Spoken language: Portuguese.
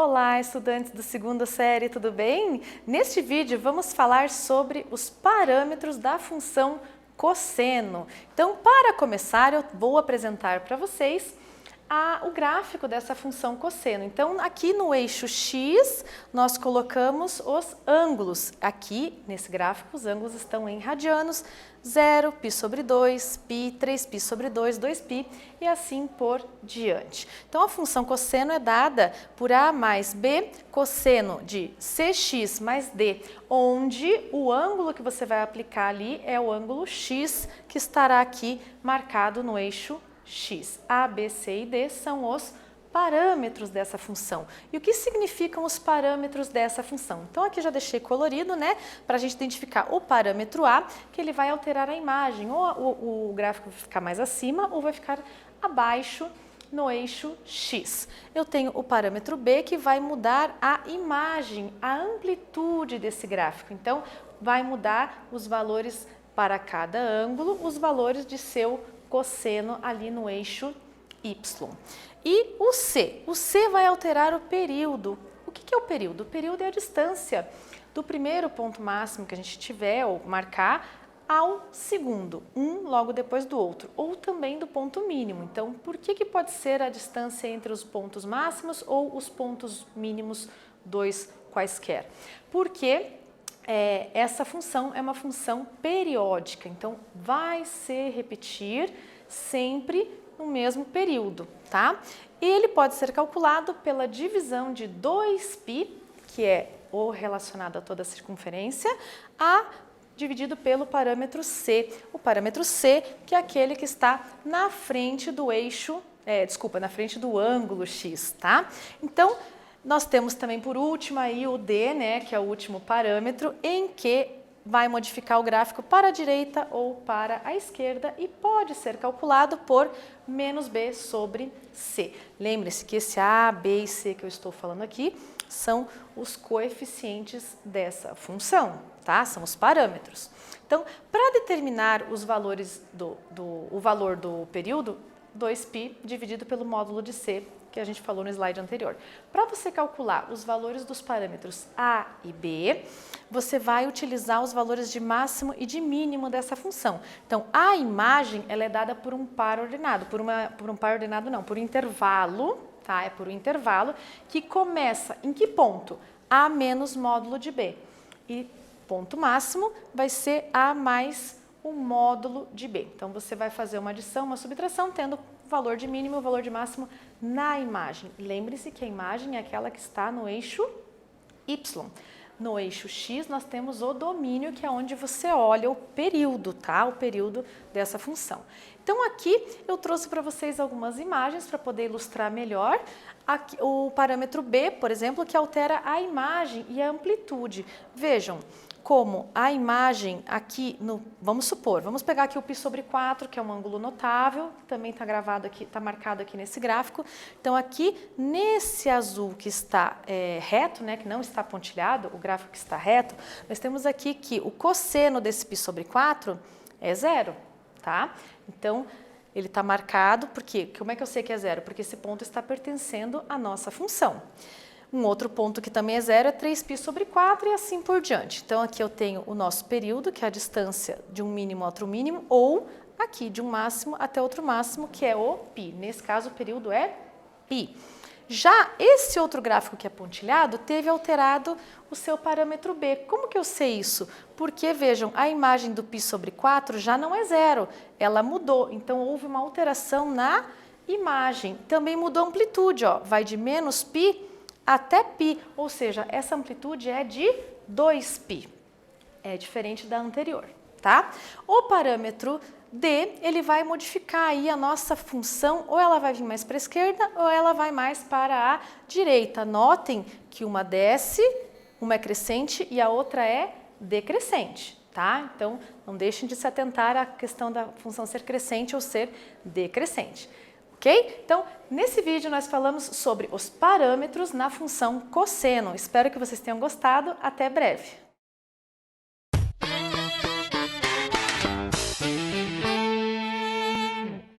Olá, estudantes do segundo série, tudo bem? Neste vídeo vamos falar sobre os parâmetros da função cosseno. Então, para começar, eu vou apresentar para vocês o gráfico dessa função cosseno. Então, aqui no eixo X, nós colocamos os ângulos. Aqui, nesse gráfico, os ângulos estão em radianos, 0, π sobre 2, π, 3π sobre 2, 2π e assim por diante. Então, a função cosseno é dada por A mais B, cosseno de CX mais D, onde o ângulo que você vai aplicar ali é o ângulo X, que estará aqui marcado no eixo X. A, B, C e D são os parâmetros dessa função. E o que significam os parâmetros dessa função? Então aqui já deixei colorido, né, para a gente identificar o parâmetro A, que ele vai alterar a imagem, ou o gráfico vai ficar mais acima ou vai ficar abaixo no eixo X. Eu tenho o parâmetro B, que vai mudar a imagem, a amplitude desse gráfico. Então vai mudar os valores para cada ângulo, os valores de seu cosseno ali no eixo Y. E o C? O C vai alterar o período. O que é o período? O período é a distância do primeiro ponto máximo que a gente tiver ou marcar ao segundo, um logo depois do outro, ou também do ponto mínimo. Então, por que pode ser a distância entre os pontos máximos ou os pontos mínimos, dois quaisquer? Porque essa função é uma função periódica, então vai se repetir sempre no mesmo período, tá? Ele pode ser calculado pela divisão de 2π, que é o relacionado a toda a circunferência, dividido pelo parâmetro C. O parâmetro C, que é aquele que está na frente do eixo, na frente do ângulo X, tá? Então, nós temos também por último aí o D, né, que é o último parâmetro, em que vai modificar o gráfico para a direita ou para a esquerda e pode ser calculado por menos B sobre C. Lembre-se que esse A, B e C que eu estou falando aqui são os coeficientes dessa função, tá? São os parâmetros. Então, para determinar os valores o valor do período, 2π dividido pelo módulo de C, que a gente falou no slide anterior. Para você calcular os valores dos parâmetros A e B, você vai utilizar os valores de máximo e de mínimo dessa função. Então, a imagem ela é dada por um par ordenado, por um par ordenado não, por um intervalo, tá? É por um intervalo que começa em que ponto? A menos módulo de B. E ponto máximo vai ser A mais o módulo de B. Então, você vai fazer uma adição, uma subtração, tendo o valor de mínimo e o valor de máximo na imagem. Lembre-se que a imagem é aquela que está no eixo Y. No eixo X, nós temos o domínio, que é onde você olha o período, tá? O período dessa função. Então, aqui eu trouxe para vocês algumas imagens para poder ilustrar melhor. Aqui, o parâmetro B, por exemplo, que altera a imagem e a amplitude. Vejam como a imagem aqui, vamos pegar aqui o π sobre 4, que é um ângulo notável, também está gravado aqui, está marcado aqui nesse gráfico. Então aqui, nesse azul que está reto, né, que não está pontilhado, o gráfico que está reto, nós temos aqui que o cosseno desse π sobre 4 é 0, tá? Então, ele está marcado, porque como é que eu sei que é 0? Porque esse ponto está pertencendo à nossa função. Um outro ponto que também é 0 é 3π sobre 4 e assim por diante. Então, aqui eu tenho o nosso período, que é a distância de um mínimo a outro mínimo, ou aqui de um máximo até outro máximo, que é o π. Nesse caso, o período é π. Já esse outro gráfico que é pontilhado, teve alterado o seu parâmetro B. Como que eu sei isso? Porque, vejam, a imagem do π sobre 4 já não é 0, ela mudou. Então, houve uma alteração na imagem. Também mudou a amplitude, ó, vai de menos π até π, ou seja, essa amplitude é de 2π, é diferente da anterior, tá? O parâmetro D, ele vai modificar aí a nossa função, ou ela vai vir mais para a esquerda, ou ela vai mais para a direita. Notem que uma desce, uma é crescente e a outra é decrescente, tá? Então, não deixem de se atentar à questão da função ser crescente ou ser decrescente. Ok? Então, nesse vídeo nós falamos sobre os parâmetros na função cosseno. Espero que vocês tenham gostado. Até breve!